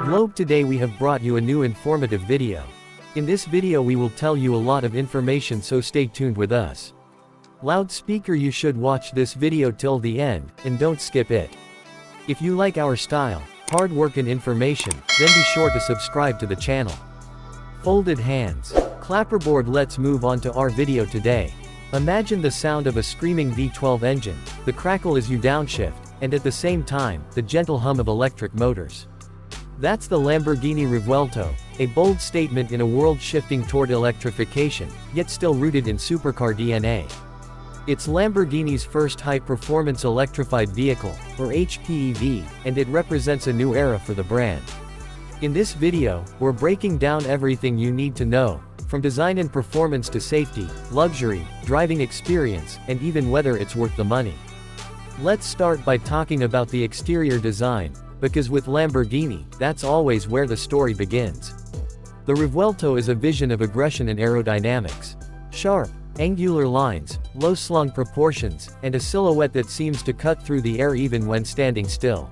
Globe, today we have brought you a new informative video. In this video we will tell you a lot of information, so stay tuned with us. Loudspeaker, you should watch this video till the end, and don't skip it. If you like our style, hard work and information, then be sure to subscribe to the channel. Folded hands. Clapperboard. Let's move on to our video today. Imagine the sound of a screaming V12 engine, the crackle as you downshift, and at the same time, the gentle hum of electric motors. That's the Lamborghini Revuelto, a bold statement in a world shifting toward electrification, yet still rooted in supercar DNA. It's Lamborghini's first high-performance electrified vehicle, or HPEV, and it represents a new era for the brand. In this video, we're breaking down everything you need to know, from design and performance to safety, luxury, driving experience, and even whether it's worth the money. Let's start by talking about the exterior design, because with Lamborghini, that's always where the story begins. The Revuelto is a vision of aggression and aerodynamics. Sharp, angular lines, low-slung proportions, and a silhouette that seems to cut through the air even when standing still.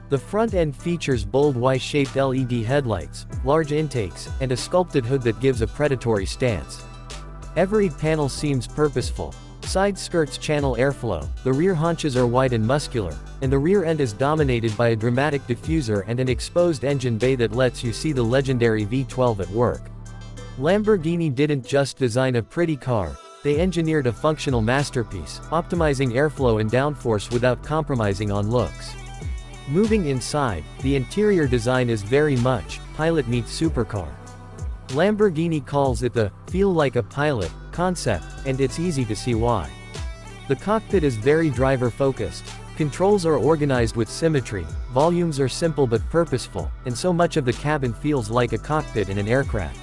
The front end features bold Y-shaped LED headlights, large intakes, and a sculpted hood that gives a predatory stance. Every panel seems purposeful. Side skirts channel airflow, the rear haunches are wide and muscular, and the rear end is dominated by a dramatic diffuser and an exposed engine bay that lets you see the legendary V12 at work. Lamborghini didn't just design a pretty car, they engineered a functional masterpiece, optimizing airflow and downforce without compromising on looks. Moving inside, the interior design is very much pilot meets supercar. Lamborghini calls it the "feel like a pilot" concept, and it's easy to see why. The cockpit is very driver-focused. Controls are organized with symmetry, volumes are simple but purposeful, and so much of the cabin feels like a cockpit in an aircraft.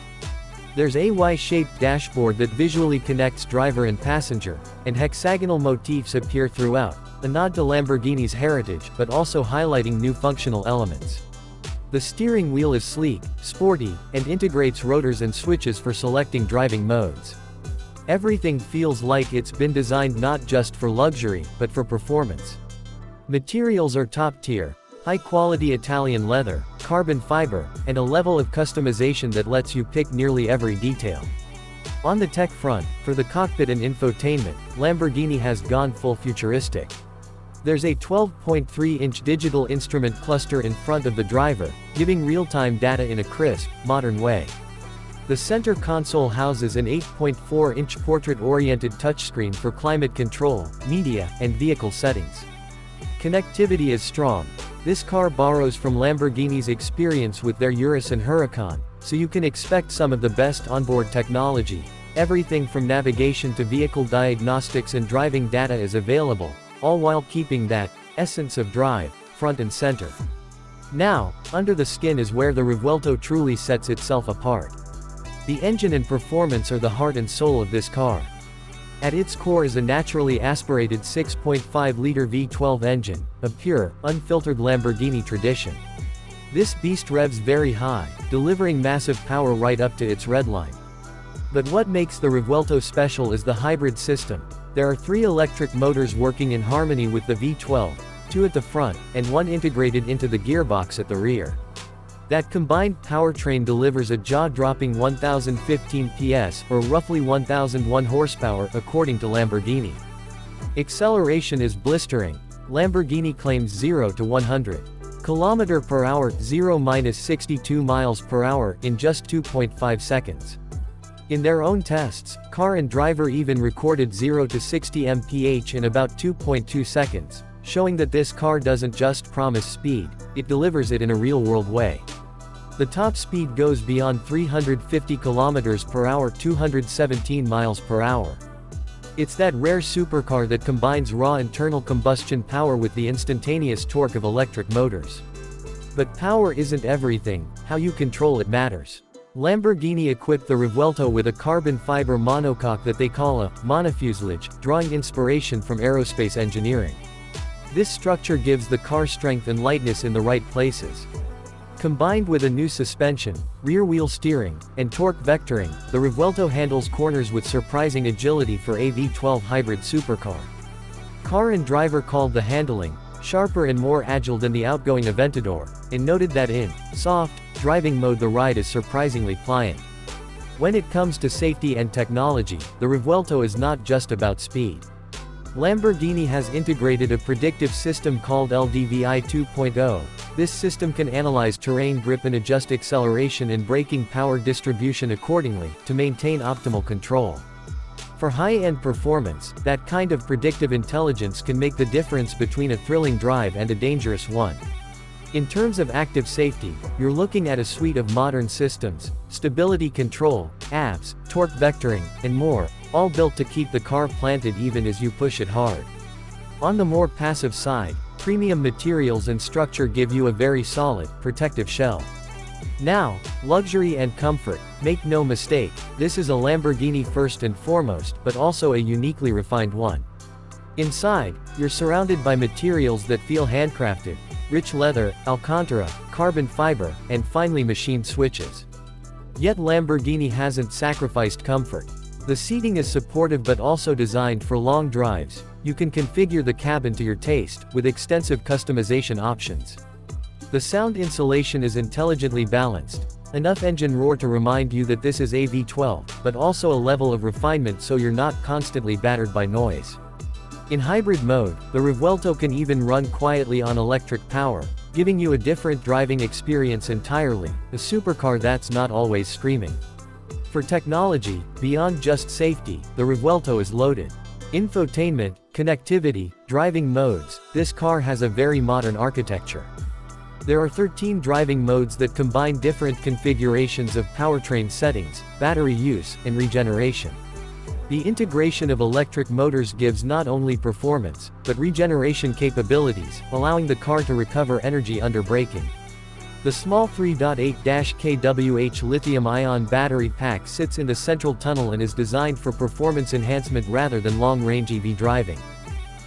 There's a Y-shaped dashboard that visually connects driver and passenger, and hexagonal motifs appear throughout, a nod to Lamborghini's heritage but also highlighting new functional elements. The steering wheel is sleek, sporty, and integrates rotors and switches for selecting driving modes. Everything feels like it's been designed not just for luxury, but for performance. Materials are top-tier, high-quality Italian leather, carbon fiber, and a level of customization that lets you pick nearly every detail. On the tech front, for the cockpit and infotainment, Lamborghini has gone full futuristic. There's a 12.3-inch digital instrument cluster in front of the driver, giving real-time data in a crisp, modern way. The center console houses an 8.4-inch portrait-oriented touchscreen for climate control, media, and vehicle settings. Connectivity is strong. This car borrows from Lamborghini's experience with their Urus and Huracan, so you can expect some of the best onboard technology. Everything from navigation to vehicle diagnostics and driving data is available, all while keeping that essence of drive front and center. Now, under the skin is where the Revuelto truly sets itself apart. The engine and performance are the heart and soul of this car. At its core is a naturally aspirated 6.5-liter V12 engine, a pure, unfiltered Lamborghini tradition. This beast revs very high, delivering massive power right up to its redline. But what makes the Revuelto special is the hybrid system. There are 3 electric motors working in harmony with the V12, 2 at the front, and 1 integrated into the gearbox at the rear. That combined powertrain delivers a jaw-dropping 1015 PS, or roughly 1001 horsepower, according to Lamborghini. Acceleration is blistering. Lamborghini claims 0 to 100 km per hour, 0-62 miles per hour, in just 2.5 seconds. In their own tests, car and driver even recorded 0 to 60 mph in about 2.2 seconds, showing that this car doesn't just promise speed, it delivers it in a real-world way. The top speed goes beyond 350 km per hour, 217 miles per hour. It's that rare supercar that combines raw internal combustion power with the instantaneous torque of electric motors. But power isn't everything, how you control it matters. Lamborghini equipped the Revuelto with a carbon fiber monocoque that they call a monofuselage, drawing inspiration from aerospace engineering. This structure gives the car strength and lightness in the right places. Combined with a new suspension, rear-wheel steering, and torque vectoring, the Revuelto handles corners with surprising agility for a V12 Hybrid Supercar. Car and driver called the handling sharper and more agile than the outgoing Aventador, and noted that in soft driving mode the ride is surprisingly pliant. When it comes to safety and technology, the Revuelto is not just about speed. Lamborghini has integrated a predictive system called LDVI 2.0. This system can analyze terrain grip and adjust acceleration and braking power distribution accordingly, to maintain optimal control. For high-end performance, that kind of predictive intelligence can make the difference between a thrilling drive and a dangerous one. In terms of active safety, you're looking at a suite of modern systems, stability control, apps, torque vectoring, and more, all built to keep the car planted even as you push it hard. On the more passive side, premium materials and structure give you a very solid, protective shell. Now, luxury and comfort, make no mistake, this is a Lamborghini first and foremost, but also a uniquely refined one. Inside, you're surrounded by materials that feel handcrafted: rich leather, alcantara, carbon fiber, and finely machined switches. Yet Lamborghini hasn't sacrificed comfort. The seating is supportive but also designed for long drives. You can configure the cabin to your taste, with extensive customization options. The sound insulation is intelligently balanced. Enough engine roar to remind you that this is a V12, but also a level of refinement so you're not constantly battered by noise. In hybrid mode, the Revuelto can even run quietly on electric power, giving you a different driving experience entirely, a supercar that's not always screaming. For technology, beyond just safety, the Revuelto is loaded. Infotainment, connectivity, driving modes, this car has a very modern architecture. There are 13 driving modes that combine different configurations of powertrain settings, battery use, and regeneration. The integration of electric motors gives not only performance, but regeneration capabilities, allowing the car to recover energy under braking. The small 3.8 kWh lithium-ion battery pack sits in the central tunnel and is designed for performance enhancement rather than long-range EV driving.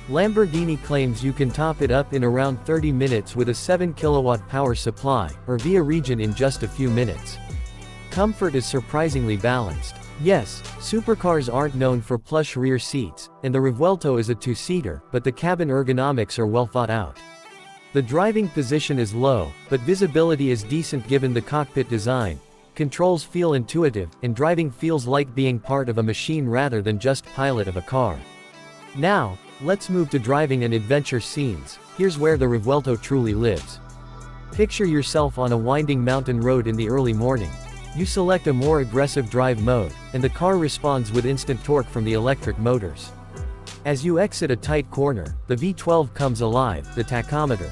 Lamborghini claims you can top it up in around 30 minutes with a 7 kW power supply, or via region in just a few minutes. Comfort is surprisingly balanced. Yes, supercars aren't known for plush rear seats, and the Revuelto is a two-seater, but the cabin ergonomics are well thought out. The driving position is low, but visibility is decent given the cockpit design. Controls feel intuitive, and driving feels like being part of a machine rather than just pilot of a car. Now, let's move to driving and adventure scenes. Here's where the Revuelto truly lives. Picture yourself on a winding mountain road in the early morning. You select a more aggressive drive mode, and the car responds with instant torque from the electric motors. As you exit a tight corner, the V12 comes alive, the tachometer.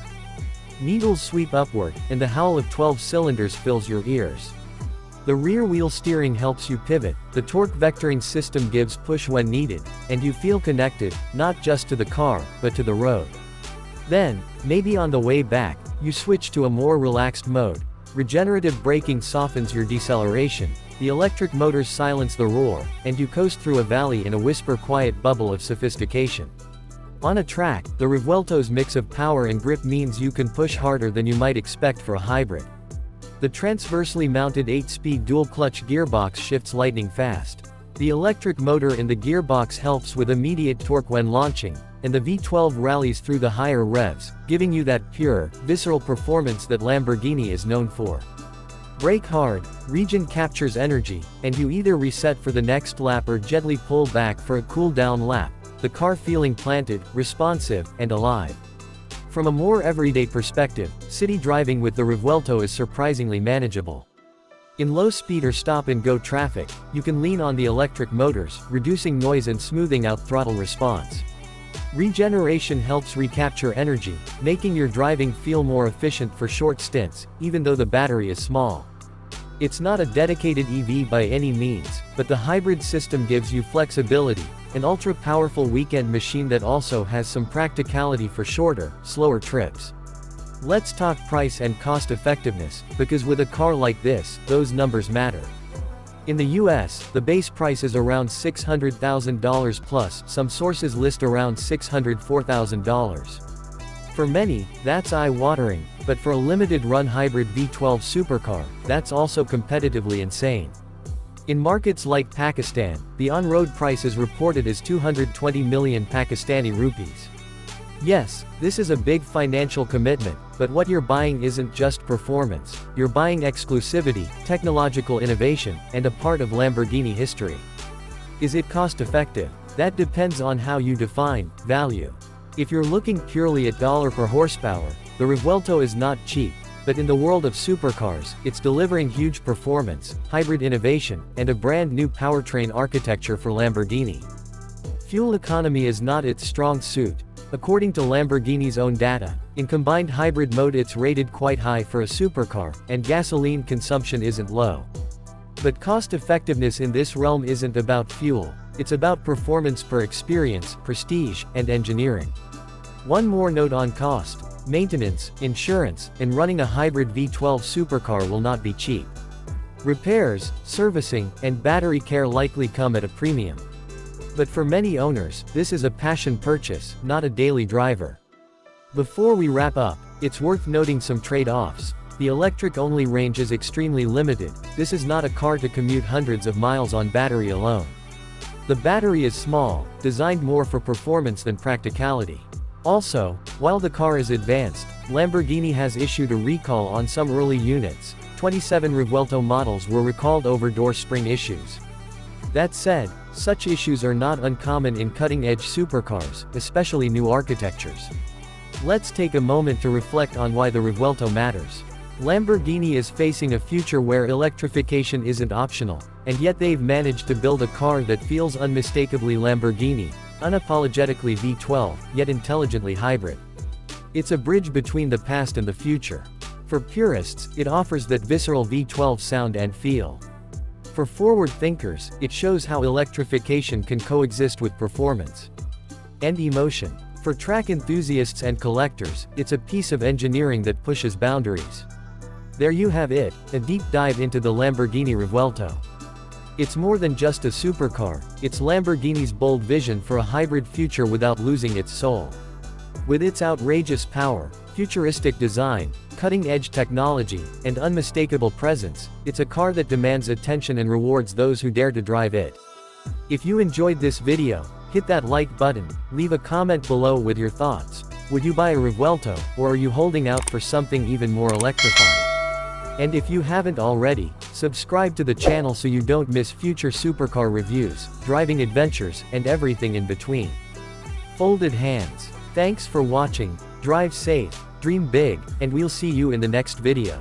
Needles sweep upward, and the howl of 12 cylinders fills your ears. The rear wheel steering helps you pivot, the torque vectoring system gives push when needed, and you feel connected, not just to the car, but to the road. Then, maybe on the way back, you switch to a more relaxed mode. Regenerative braking softens your deceleration, the electric motors silence the roar, and you coast through a valley in a whisper-quiet bubble of sophistication. On a track, the Revuelto's mix of power and grip means you can push harder than you might expect for a hybrid. The transversely mounted 8-speed dual-clutch gearbox shifts lightning fast. The electric motor in the gearbox helps with immediate torque when launching, and the V12 rallies through the higher revs, giving you that pure, visceral performance that Lamborghini is known for. Brake hard, region captures energy, and you either reset for the next lap or gently pull back for a cool-down lap, the car feeling planted, responsive, and alive. From a more everyday perspective, city driving with the Revuelto is surprisingly manageable. In low-speed or stop-and-go traffic, you can lean on the electric motors, reducing noise and smoothing out throttle response. Regeneration helps recapture energy, making your driving feel more efficient for short stints, even though the battery is small. It's not a dedicated EV by any means, but the hybrid system gives you flexibility, an ultra-powerful weekend machine that also has some practicality for shorter, slower trips. Let's talk price and cost effectiveness, because with a car like this, those numbers matter. In the US, the base price is around $600,000 plus, some sources list around $604,000. For many, that's eye-watering, but for a limited-run hybrid V12 supercar, that's also competitively insane. In markets like Pakistan, the on-road price is reported as 220 million Pakistani rupees. Yes, this is a big financial commitment, but what you're buying isn't just performance, you're buying exclusivity, technological innovation, and a part of Lamborghini history. Is it cost-effective? That depends on how you define value. If you're looking purely at dollar per horsepower, the Revuelto is not cheap, but in the world of supercars, it's delivering huge performance, hybrid innovation, and a brand new powertrain architecture for Lamborghini. Fuel economy is not its strong suit. According to Lamborghini's own data, in combined hybrid mode it's rated quite high for a supercar, and gasoline consumption isn't low. But cost-effectiveness in this realm isn't about fuel, it's about performance per experience, prestige, and engineering. One more note on cost: maintenance, insurance, and running a hybrid V12 supercar will not be cheap. Repairs, servicing, and battery care likely come at a premium. But for many owners, this is a passion purchase, not a daily driver. Before we wrap up, it's worth noting some trade-offs. The electric-only range is extremely limited. This is not a car to commute hundreds of miles on battery alone. The battery is small, designed more for performance than practicality. Also, while the car is advanced, Lamborghini has issued a recall on some early units. 27 Revuelto models were recalled over door spring issues. That said, such issues are not uncommon in cutting-edge supercars, especially new architectures. Let's take a moment to reflect on why the Revuelto matters. Lamborghini is facing a future where electrification isn't optional, and yet they've managed to build a car that feels unmistakably Lamborghini, unapologetically V12, yet intelligently hybrid. It's a bridge between the past and the future. For purists, it offers that visceral V12 sound and feel. For forward thinkers, it shows how electrification can coexist with performance and emotion. For track enthusiasts and collectors, it's a piece of engineering that pushes boundaries. There you have it, a deep dive into the Lamborghini Revuelto. It's more than just a supercar, it's Lamborghini's bold vision for a hybrid future without losing its soul. With its outrageous power, futuristic design, cutting-edge technology, and unmistakable presence, it's a car that demands attention and rewards those who dare to drive it. If you enjoyed this video, hit that like button, leave a comment below with your thoughts. Would you buy a Revuelto, or are you holding out for something even more electrifying? And if you haven't already, subscribe to the channel so you don't miss future supercar reviews, driving adventures, and everything in between. Folded hands. Thanks for watching, drive safe, dream big, and we'll see you in the next video.